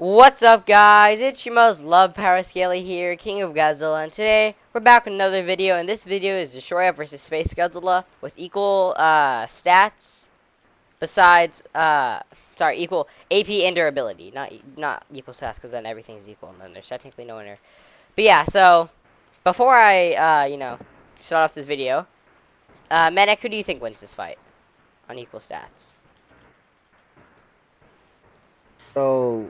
What's up, guys? It's your most loved Parascaly here, King of Godzilla, and today we're back with another video. And this video is Destoroyah versus Space Godzilla with equal stats. Besides, equal AP and durability. Not equal stats, because then everything is equal, and then there's technically no winner. But yeah, so before I start off this video, Medic, who do you think wins this fight on equal stats? So,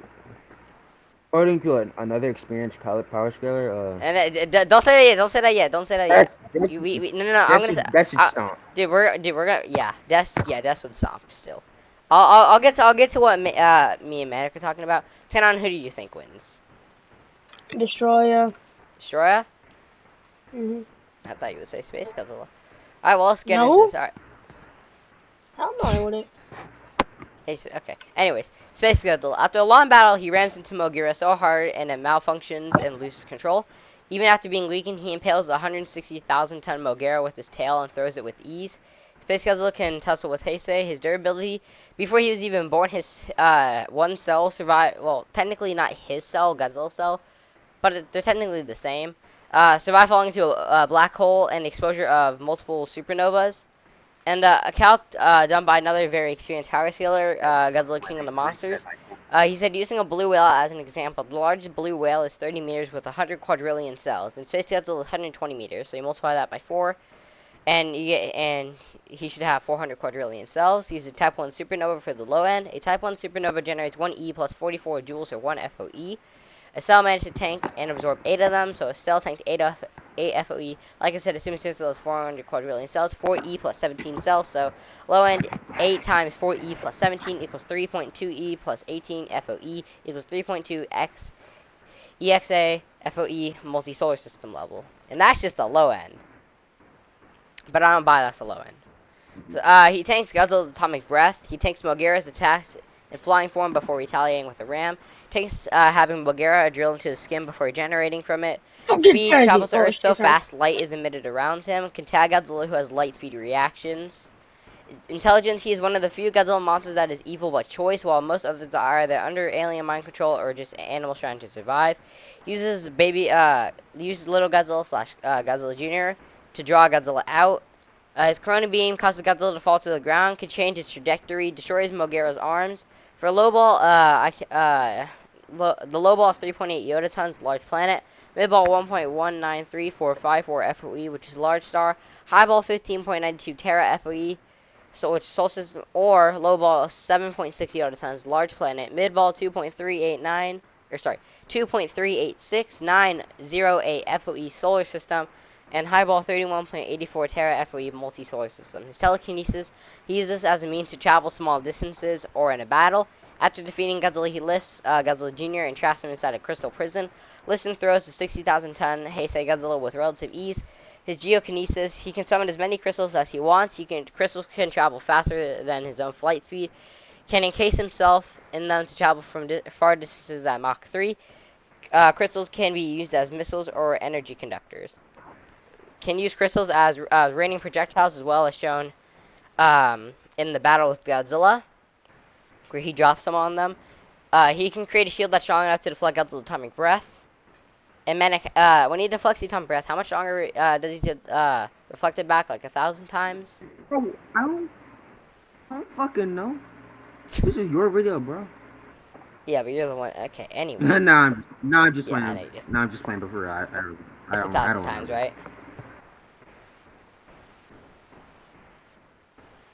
according to another experienced power scaler, And don't say that yet. Don't say that yet. Don't say that yet. No. I'm gonna say. that should stomp. We're gonna. Yeah, Dest would stop still. I'll get to what me and Matic are talking about. Tenon, who do you think wins? Destoroyah. Destoroyah? I thought you would say Space Godzilla. All right, well let's get into this. All right. Hell no, I wouldn't. Okay. Anyways, Space Godzilla. After a long battle, he rams into Mogira so hard and it malfunctions and loses control. Even after being weakened, he impales the 160,000-ton Mogira with his tail and throws it with ease. Space Godzilla can tussle with Heisei. His durability, before he was even born, his one cell survived. Well, technically not his cell, Godzilla's cell, but they're technically the same. Survived falling into a black hole and exposure of multiple supernovas. And a calc done by another very experienced power scaler, Godzilla King of the Monsters. He said, using a blue whale as an example, the largest blue whale is 30 meters with 100 quadrillion cells, and Space Godzilla is 120 meters. So you multiply that by 4, and he should have 400 quadrillion cells. He used a Type 1 supernova for the low end. A Type 1 supernova generates 1 E plus 44 joules or 1 FOE. A cell managed to tank and absorb 8 of them, so a cell tanked 8 FOE. Like I said, assuming Space Godzilla has 400 quadrillion cells, 4E plus 17 cells, so low end 8 times 4E plus 17 equals 3.2E plus 18 FOE equals 3.2 X EXA FOE multi-solar system level. And that's just the low end. But I don't buy that's the low end. So, he tanks Godzilla's atomic breath. He tanks Mogira's attacks in flying form before retaliating with a ram. Takes having Mogira drill into his skin before regenerating from it. Speed, travels to Earth so fast light is emitted around him. Can tag Godzilla who has light speed reactions. Intelligence, he is one of the few Godzilla monsters that is evil by choice, while most others are either under alien mind control or just animals trying to survive. Uses little Godzilla slash Godzilla Jr. to draw Godzilla out. His Corona Beam causes Godzilla to fall to the ground, can change its trajectory, destroys Mogira's arms. For a low ball, the low ball is 3.8 Yoda tons, large planet. Mid ball 1.193454 FOE, which is large star. High ball 15.92 Terra FOE, so which is solar system. Or low ball 7.6 Yoda tons, large planet. Mid ball 2.386908 FOE, solar system. And highball 31.84 Terra FOE multi-solar system. His telekinesis, he uses as a means to travel small distances or in a battle. After defeating Godzilla, he lifts Godzilla Jr. and traps him inside a crystal prison. Lifts and throws the 60,000-ton Heisei Godzilla with relative ease. His geokinesis, he can summon as many crystals as he wants. Crystals can travel faster than his own flight speed. Can encase himself in them to travel from far distances at Mach 3. Crystals can be used as missiles or energy conductors. Can use crystals as raining projectiles, as well as shown in the battle with Godzilla, where he drops them on them. He can create a shield that's strong enough to deflect Godzilla's atomic breath. And Manic, when he deflects the atomic breath, how much stronger does he reflect it back? Like 1,000 times? Bro, I don't fucking know. This is your video, bro. Yeah, but you're the one. Okay, anyway. I'm just playing. I'm just playing before I don't 1,000 times, right?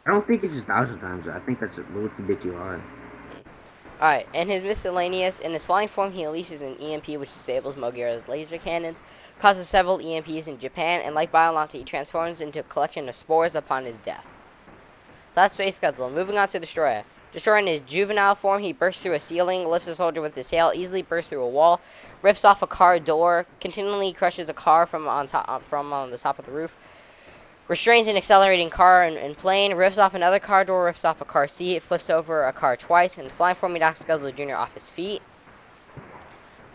I don't think it's just 1,000 times. I think that's a little bit too high. Alright, and his miscellaneous, in his flying form, he unleashes an EMP which disables Mogira's laser cannons, causes several EMPs in Japan, and like Biolante, he transforms into a collection of spores upon his death. So that's Space Godzilla. Moving on to Destoroyah. Destoroyah in his juvenile form, he bursts through a ceiling, lifts a soldier with his tail, easily bursts through a wall, rips off a car door, continually crushes a car from on the top of the roof, restrains an accelerating car and plane, rips off another car door, rips off a car seat, flips over a car twice, and flying form he knocks Godzilla Jr. off his feet.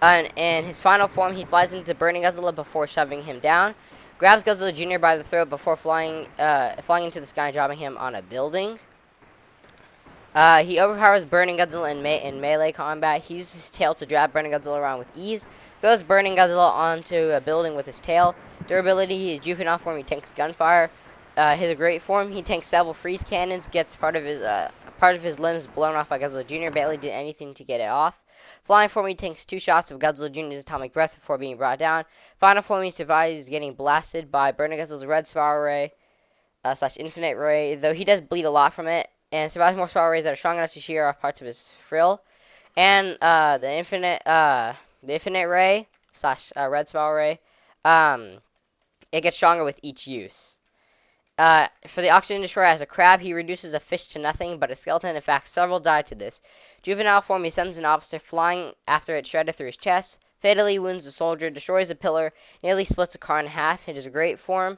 And in his final form, he flies into burning Godzilla before shoving him down, grabs Godzilla Jr. by the throat before flying into the sky and dropping him on a building. He overpowers Burning Godzilla in melee combat. He uses his tail to drag Burning Godzilla around with ease. Throws Burning Godzilla onto a building with his tail. Durability, his juvenile form, he tanks gunfire. His great form, he tanks several freeze cannons. Gets part of his limbs blown off by Godzilla Jr. Barely did anything to get it off. Flying form, he tanks 2 shots of Godzilla Jr.'s atomic breath before being brought down. Final form, he survives getting blasted by Burning Godzilla's red spiral ray / infinite ray, though he does bleed a lot from it, and survives more spiral rays that are strong enough to shear off parts of his frill. And the infinite ray / red spiral ray, it gets stronger with each use. For the Oxygen Destroyer as a crab, he reduces a fish to nothing but a skeleton. In fact, several die to this. Juvenile form, he sends an officer flying after it's shredded through his chest. Fatally wounds a soldier, destroys a pillar, nearly splits a car in half. It is a great form.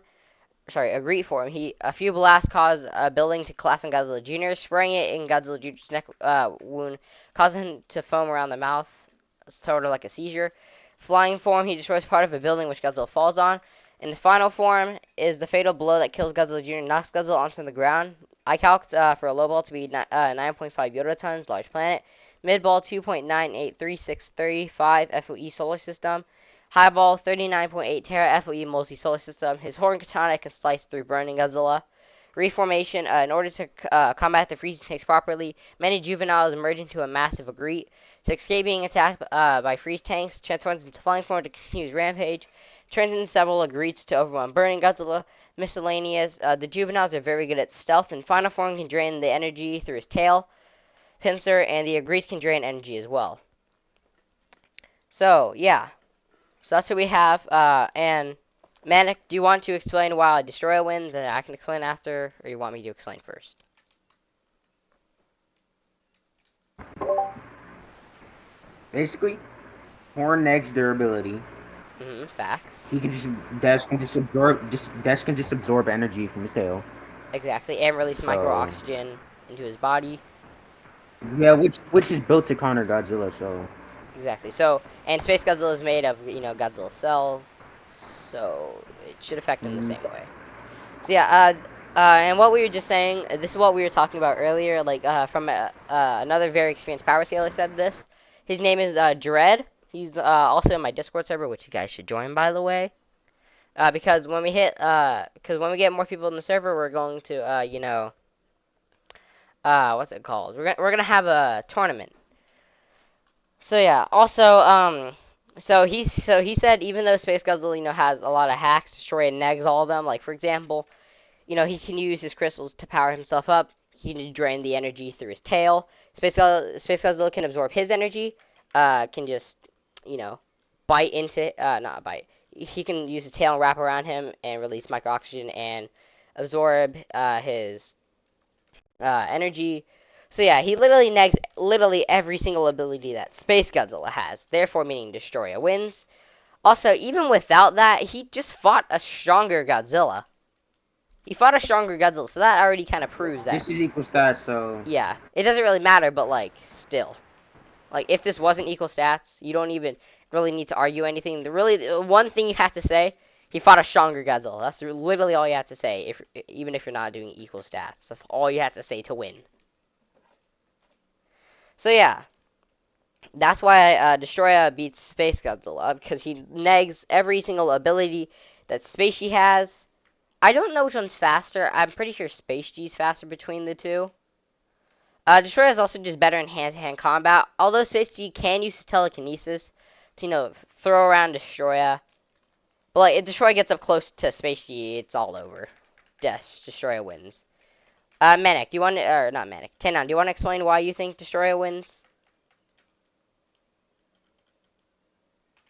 A great form. A few blasts cause a building to collapse on Godzilla Jr., spraying it in Godzilla Jr.'s neck wound, causing him to foam around the mouth, sort of like a seizure. Flying form, he destroys part of a building which Godzilla falls on. And his final form is the fatal blow that kills Godzilla Jr., knocks Godzilla onto the ground. I calculated for a low ball to be 9.5 Yoda tons, large planet. Mid ball 2.983635 FOE solar system. High ball 39.8 Terra FOE multi-solar system. His horn katana can slice through Burning Godzilla. Reformation, in order to combat the freezing tanks properly, many juveniles emerge into a massive Agreed. To escape being attacked by freeze tanks, transforms into flying form to continue his rampage. Turns in several Agreeds to overwhelm Burning Godzilla. Miscellaneous, the juveniles are very good at stealth, and final form can drain the energy through his tail, pincer, and the Agreeds can drain energy as well. So, yeah. So that's what we have. And Manic, do you want to explain why Destoroyah wins, and I can explain after, or you want me to explain first? Basically, horn next durability. Facts. He can just Dest can just absorb energy from his tail. Exactly, and release micro oxygen into his body. Yeah, which is built to counter Godzilla. So exactly. So, and Space Godzilla is made of Godzilla cells, so it should affect him the same way. So yeah, and what we were just saying, this is what we were talking about earlier. Like from another very experienced power scaler said this. His name is Dread. He's also in my Discord server, which you guys should join, by the way. Because when we get more people in the server, we're going to what's it called? We're gonna have a tournament. So yeah. Also, so he said even though Space Godzilla has a lot of hacks, destroy and negs all of them. Like for example, he can use his crystals to power himself up. He can drain the energy through his tail. Space Godzilla can absorb his energy. Can just bite into not bite. He can use his tail and wrap around him and release micro oxygen and absorb his energy. So yeah, he literally negs every single ability that Space Godzilla has. Therefore, meaning Destoroyah wins. Also, even without that, he just fought a stronger Godzilla. He fought a stronger Godzilla, so that already kind of proves that. this is equal stats, so yeah, it doesn't really matter, but like still, like if this wasn't equal stats, you don't even really need to argue anything. The one thing you have to say, he fought a stronger Godzilla. That's literally all you have to say. Even if you're not doing equal stats, that's all you have to say to win. So yeah, that's why Destoroyah beats Space Godzilla, because he negs every single ability that Space G has. I don't know which one's faster. I'm pretty sure Space G is faster between the two. Destoroyah is also just better in hand-to-hand combat, although Space G can use his telekinesis to, throw around Destoroyah. But like, if Destoroyah gets up close to Space G, it's all over. Destoroyah wins. Manic, do you want to, or not Manic, Tenon, do you want to explain why you think Destoroyah wins?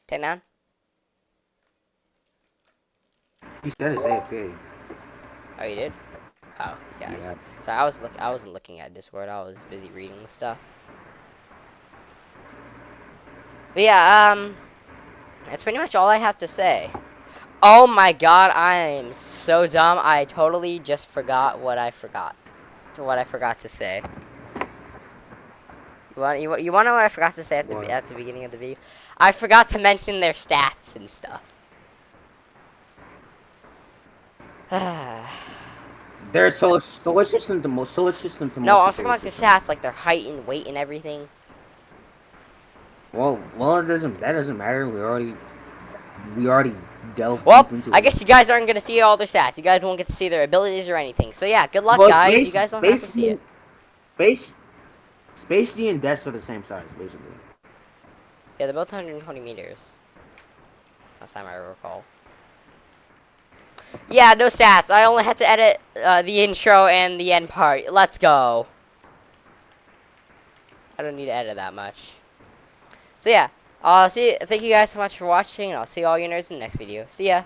Tenon? he said it's AFK. Oh, you did? Oh, yes. Yeah. So I wasn't looking at Discord. I was busy reading the stuff. But yeah, that's pretty much all I have to say. Oh my god, I am so dumb. I totally just forgot what I forgot. What I forgot to say. You want to know what I forgot to say at the beginning of the video? I forgot to mention their stats and stuff. Their solar system to No, I'm multi talking solar about the system. stats, like their height and weight and everything. Well, it doesn't. That doesn't matter. We already delved Well, deep into I it. guess you guys aren't gonna see all their stats. You guys won't get to see their abilities or anything. So yeah, good luck, Well, guys. You guys don't have to see it. space, space D and Dest are the same size, basically. Yeah, they're both 120 meters. Last time I recall. Yeah, no stats. I only had to edit the intro and the end part. Let's go. I don't need to edit that much. So yeah, thank you guys so much for watching, and I'll see all you nerds in the next video. See ya.